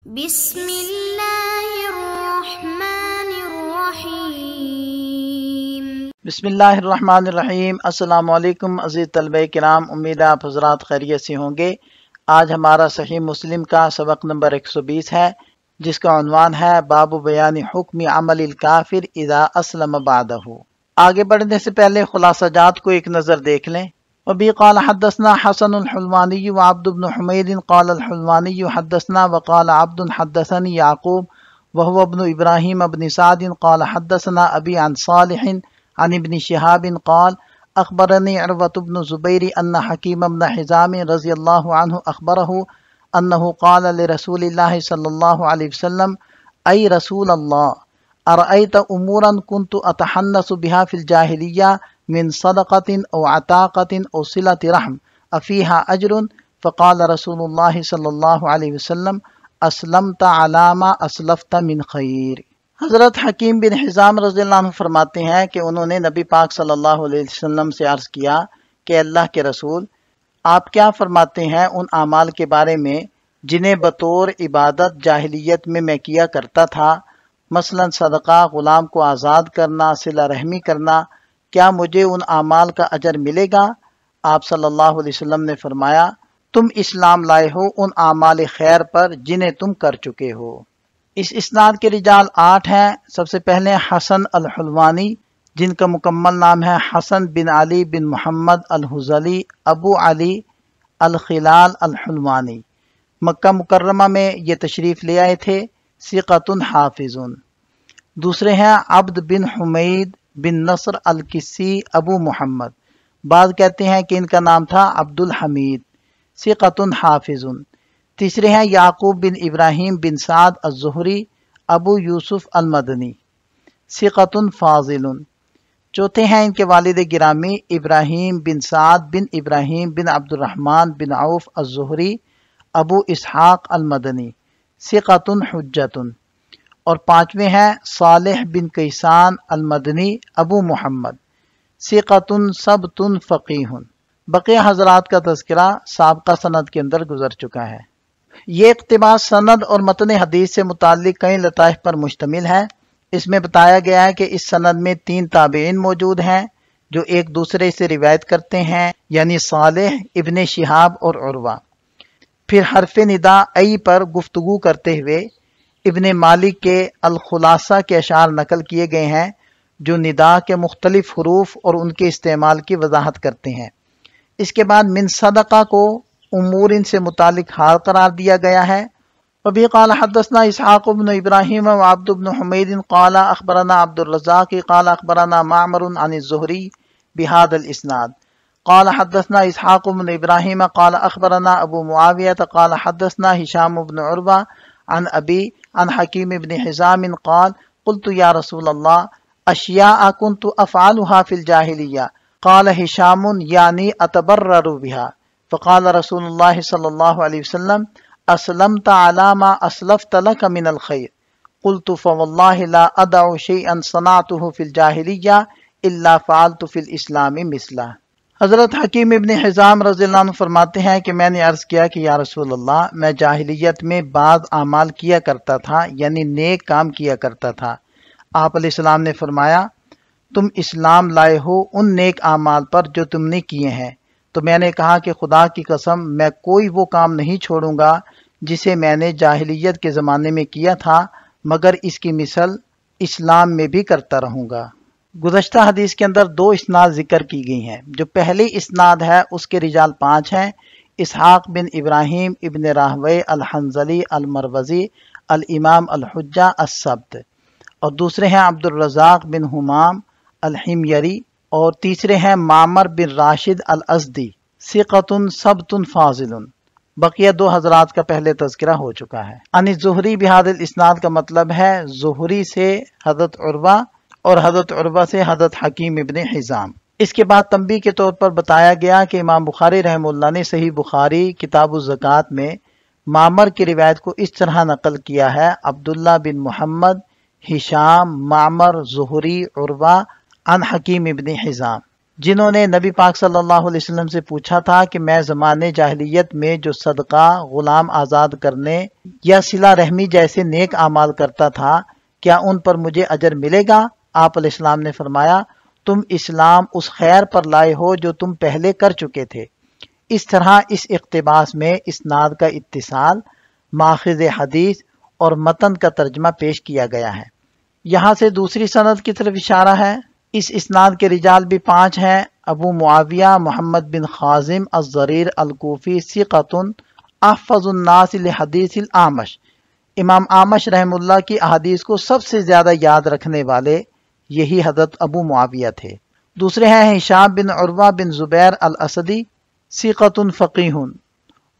بسم اللہ الرحمن الرحیم۔ بسم اللہ الرحمن الرحیم۔ السلام علیکم عزیز طلبہ کرام، امید ہے آپ حضرات خیریت سے ہوں گے۔ آج ہمارا صحیح مسلم کا سبق نمبر 120 ہے، جس کا عنوان ہے باب بیان حکم عمل الکافر اذا اسلم بعدہ۔ آگے بڑھنے سے پہلے خلاصہ جات کو ایک نظر دیکھ لیں۔ وبی قال حدثنا حسن الحلوانی وعبد بن حمید قال الحلوانی حدثنا وقال عبد حدثني يعقوب وهو ابن ابراہیم ابن سعد قال حدثنا ابی عن صالح عن ابن شهاب قال اخبرني عروة بن زبیر ان حکیم بن حزام رضی اللہ عنہ اخبره انه قال لرسول اللہ صلی اللہ علیہ وسلم ای رسول اللہ ارأیت امورا كنت اتحنس بها في الجاہلیہ من صدقة او عتاقة او صلة رحم افیها اجر؟ فقال رسول اللہ صلی اللہ علیہ وسلم اسلمت علی ما اسلفت من خیر۔ حضرت حکیم بن حزام رضی اللہ عنہ فرماتے ہیں کہ انہوں نے نبی پاک صلی اللہ علیہ وسلم سے عرض کیا کہ اللہ کے رسول، آپ کیا فرماتے ہیں ان اعمال کے بارے میں جنہیں بطور عبادت جاہلیت میں کیا کرتا تھا، مثلا صدقہ، غلام کو آزاد کرنا، صلہ رحمی کرنا، کیا مجھے ان اعمال کا اجر ملے گا؟ آپ صلی اللہ علیہ وسلم نے فرمایا، تم اسلام لائے ہو ان اعمال خیر پر جنہیں تم کر چکے ہو۔ اس اسناد کے رجال 8 ہیں۔ سب سے پہلے حسن الحلوانی، جن کا مکمل نام ہے حسن بن علی بن محمد الحزلی ابو علی الخلال الحلوانی، مکہ مکرمہ میں یہ تشریف لے آئے تھے، ثقۃ حافظ۔ دوسرے ہیں عبد بن حمید بن نصر الکسی ابو محمد، بعض کہتے ہیں کہ ان کا نام تھا عبد الحمید، ثقۃ حافظ۔ تیسرے ہیں یعقوب بن ابراہیم بن سعد الزہری ابو یوسف المدنی، ثقۃ فاضل۔ چوتھے ہیں ان کے والد گرامی ابراہیم بن سعد بن ابراہیم بن عبد الرحمن بن عوف الزہری ابو اسحاق المدنی، ثقۃ حجۃ۔ اور پانچویں ہیں صالح بن کیسان المدنی ابو محمد، ثقۃ ثبت فقیہ۔ بقیہ حضرات کا تذکرہ سابقہ سند کے اندر گزر چکا ہے۔ یہ اقتباس سند اور متن حدیث سے متعلق کئی لطائف پر مشتمل ہے۔ اس میں بتایا گیا ہے کہ اس سند میں 3 تابعین موجود ہیں جو ایک دوسرے سے روایت کرتے ہیں، یعنی صالح، ابن شہاب اور عروہ۔ پھر حرف ندا ای پر گفتگو کرتے ہوئے ابن مالک کے الخلاصہ کے اشعار نقل کیے گئے ہیں جو ندا کے مختلف حروف اور ان کے استعمال کی وضاحت کرتے ہیں۔ اس کے بعد من صدقہ کو امور ان سے متعلق حال قرار دیا گیا ہے۔ وبی قال حدثنا اسحاق بن ابراہیم وعبد بن حمید قال اخبرنا عبد الرزاق قال اخبرنا معمر عن الزہری بهذا الاسناد قال حدثنا اسحاق بن ابراہیم قال اخبرنا ابو معاویہ قال حدثنا ہشام بن عروہ عن ابی عن حکیم بن حزام قال قلت یا رسول اللہ اشیاء كنت افعلها في الجاہلیہ قال ہشام یعنی اتبرر بها فقال رسول اللہ صلی اللہ علیہ وسلم اسلمت علی ما اسلفت لك من الخیر قلت فواللہ لا ادع شیئا صنعته في الجاہلیہ الا فعلت في الاسلام مثلہ۔ حضرت حکیم ابن حزام رضی اللہ عنہ فرماتے ہیں کہ میں نے عرض کیا کہ یا رسول اللہ، میں جاہلیت میں بعض اعمال کیا کرتا تھا، یعنی نیک کام کیا کرتا تھا۔ آپ علیہ السلام نے فرمایا، تم اسلام لائے ہو ان نیک اعمال پر جو تم نے کیے ہیں۔ تو میں نے کہا کہ خدا کی قسم میں کوئی وہ کام نہیں چھوڑوں گا جسے میں نے جاہلیت کے زمانے میں کیا تھا، مگر اس کی مثل اسلام میں بھی کرتا رہوں گا۔ گزشتہ حدیث کے اندر 2 اسناد ذکر کی گئی ہیں۔ جو پہلی اسناد ہے اس کے رجال 5 ہیں، اسحاق بن ابراہیم ابن راہوی الحنظلی المروزی الامام الحجہ السبت، اور دوسرے ہیں عبد الرزاق بن حمام الحمیری، اور تیسرے ہیں معمر بن راشد الازدی، ثقۃ ثبت فاضل۔ بقیہ 2 حضرات کا پہلے تذکرہ ہو چکا ہے۔ عن الزہری بہذا الاسناد کا مطلب ہے زہری سے حضرت عروہ اور حضرت عروہ سے حضرت حکیم ابن حزام۔ اس کے بعد تنبیہ کے طور پر بتایا گیا کہ امام بخاری رحمہ اللہ نے صحیح بخاری کتاب الزکوٰۃ میں معمر کی روایت کو اس طرح نقل کیا ہے، عبداللہ بن محمد، ہشام، معمر، زہری، عروہ عن حکیم ابن حزام۔ جنہوں نے نبی پاک صلی اللہ علیہ وسلم سے پوچھا تھا کہ میں زمانے جاہلیت میں جو صدقہ، غلام آزاد کرنے یا صلہ رحمی جیسے نیک اعمال کرتا تھا، کیا ان پر مجھے اجر ملے گا؟ آپ علیہ السلام نے فرمایا، تم اسلام اس خیر پر لائے ہو جو تم پہلے کر چکے تھے۔ اس طرح اس اقتباس میں اسناد کا اتصال، ماخذ حدیث اور متن کا ترجمہ پیش کیا گیا ہے۔ یہاں سے دوسری سند کی طرف اشارہ ہے۔ اس اسناد کے رجال بھی 5 ہیں۔ ابو معاویہ محمد بن خازم الضریر الکوفی ثقۃ احفظ الناس لحدیث الاعمش، امام اعمش رحم اللہ کی احادیث کو سب سے زیادہ یاد رکھنے والے یہی حضرت ابو معاویہ تھے۔ دوسرے ہیں ہشام بن عروہ بن زبیر الاسدی ثقۃ فقیہ،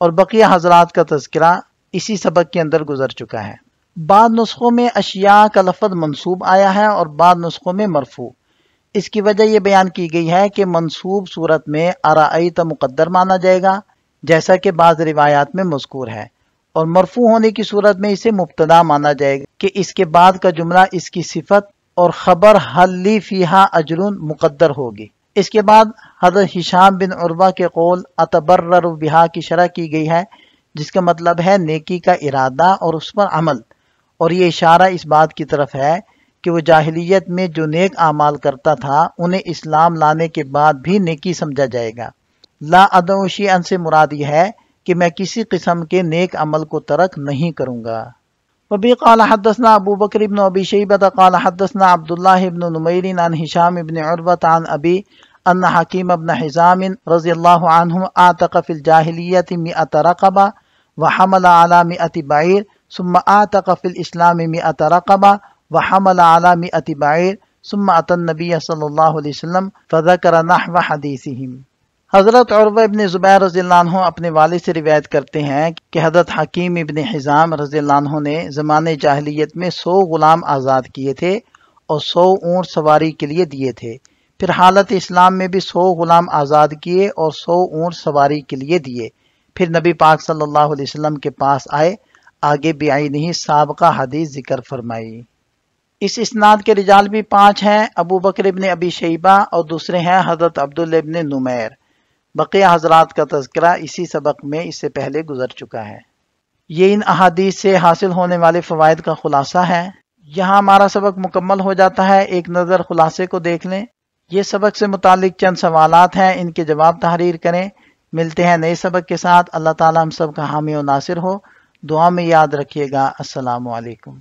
اور بقیہ حضرات کا تذکرہ اسی سبق کے اندر گزر چکا ہے۔ بعض نسخوں میں اشیاء کا لفظ منصوب آیا ہے اور بعض نسخوں میں مرفوع۔ اس کی وجہ یہ بیان کی گئی ہے کہ منصوب صورت میں ارائیت مقدر مانا جائے گا، جیسا کہ بعض روایات میں مذکور ہے، اور مرفوع ہونے کی صورت میں اسے مبتدا مانا جائے گا کہ اس کے بعد کا جملہ اس کی صفت اور خبر حل لی فیہا اجرن مقدر ہوگی۔ اس کے بعد حضرت ہشام بن عروہ کے قول اتبرر بہا کی شرح کی گئی ہے، جس کا مطلب ہے نیکی کا ارادہ اور اس پر عمل، اور یہ اشارہ اس بات کی طرف ہے کہ وہ جاہلیت میں جو نیک اعمال کرتا تھا انہیں اسلام لانے کے بعد بھی نیکی سمجھا جائے گا۔ لا ادعو شیئا سے مراد یہ ہے کہ میں کسی قسم کے نیک عمل کو ترک نہیں کروں گا۔ وبی قال حدثنا ابو بکر بن ابی شیبہ قال حدثنا عبد اللہ بن نمیر عن ہشام بن عروہ عن ابی ان حکیم بن حزام رضی اللہ عنہ اعتق فی الجاہلیت 100 رقبہ وحمل على 100 بعیر ثم اعتق فی الاسلام 100 رقبہ وحمل على 100 بعیر ثم اتى النبی صلی اللہ علیہ وسلم فذکر نحو حدیثہم۔ حضرت عروہ ابن زبیر رضی اللہ عنہ اپنے والد سے روایت کرتے ہیں کہ حضرت حکیم ابن حزام رضی اللہ عنہ نے زمانے جاہلیت میں 100 غلام آزاد کیے تھے اور 100 اونٹ سواری کے لیے دیے تھے۔ پھر حالت اسلام میں بھی 100 غلام آزاد کیے اور 100 اونٹ سواری کے لیے دیے۔ پھر نبی پاک صلی اللہ علیہ وسلم کے پاس آئے، آگے بھی آئی نہیں سابقہ حدیث ذکر فرمائی۔ اس اسناد کے رجال بھی 5 ہیں، ابو بکر ابن ابی شیبہ اور دوسرے ہیں حضرت عبداللہ ابن نمیر۔ بقیہ حضرات کا تذکرہ اسی سبق میں اس سے پہلے گزر چکا ہے۔ یہ ان احادیث سے حاصل ہونے والے فوائد کا خلاصہ ہے۔ یہاں ہمارا سبق مکمل ہو جاتا ہے۔ ایک نظر خلاصے کو دیکھ لیں۔ یہ سبق سے متعلق چند سوالات ہیں، ان کے جواب تحریر کریں۔ ملتے ہیں نئے سبق کے ساتھ۔ اللہ تعالی ہم سب کا حامی و ناصر ہو۔ دعا میں یاد رکھیے گا۔ السلام علیکم۔